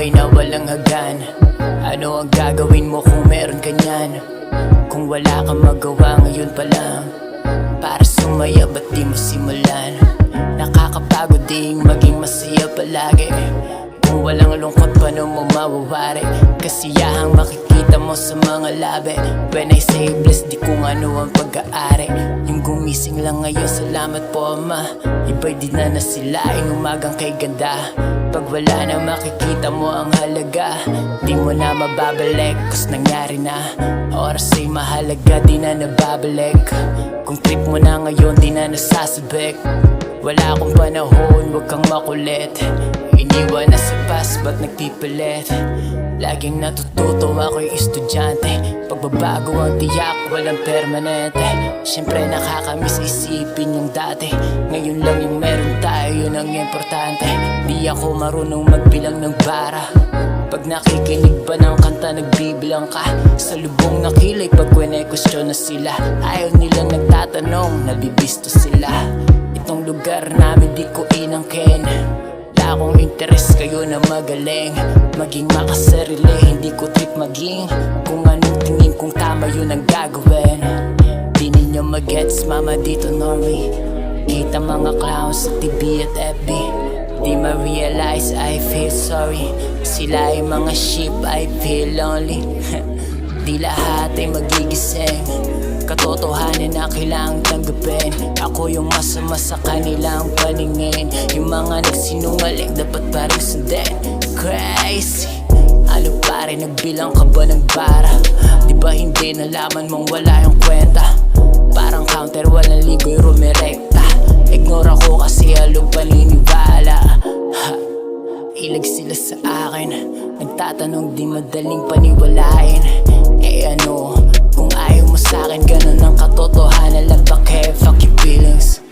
buhay na walang hagdan. Ano ang gagawin mo kung meron ka niyan? Kung wala kang magawa ngayon pa lang para sumaya, ba't di mo simulan? Nakakapagod ding maging masaya palagi. Kung walang lungkot, paano mo mawawari? Kasiyahang makikita mo sa mga labi. When I say blessed, di kung ano ang pag-aari. Yung gumising lang ngayon, salamat po Ama. Iba'y di na nasilaing umagang kay ganda. Pag wala na makikita mo ang halaga, di mo na mababalik, cause nangyari na. Oras ay mahalaga, di na nababalik. Kung trip mo na ngayon, di na nasasabik. Wala akong panahon, wag kang makulit. Iniwan na sa past, ba't nagpipilit? Laging natututo ako'y estudyante. Pagbabago ang tiyak, walang permanente. Siyempre nakakamiss isipin yung dati. Ngayon lang yung meron tayo, yun ang importante. Di ako marunong magbilang ng bara. Pag nakikinig ba ng kanta, nagbibilang ka. Sa lubong na kilay, pag kwene-question na sila. Ayaw nilang nagtatanong, nabibisto sila. Itong lugar namin di ko inangkin. Wala akong interes, kayo na magaling. Maging makasarili, hindi ko trip maging kung anong tingin kong tama yun ang gagawin. Di ninyo magets, mama dito normie. Kita mga clowns sa TV at FB. Di ma-realize, I feel sorry. Sila ay mga sheep, I feel lonely. Di lahat ay magigising. Katotohanan na kailangang tanggapin. Ako yung masama sa kanilang paningin. Yung mga nagsinungaling dapat parang sundin. Crazy. Ano pare, nagbilang ka ba ng bara? Di ba hindi nalaman mong wala yung kwenta? Parang counter, walang ligo'y rumirekta. Ignore ako kasi halong paniniwala. Ilag sila sa akin. Nagtatanong di madaling paniwalain. Eh ano, kung ayaw mo sa'kin, ganun ang katotohanan lang, bakit fuck your feelings.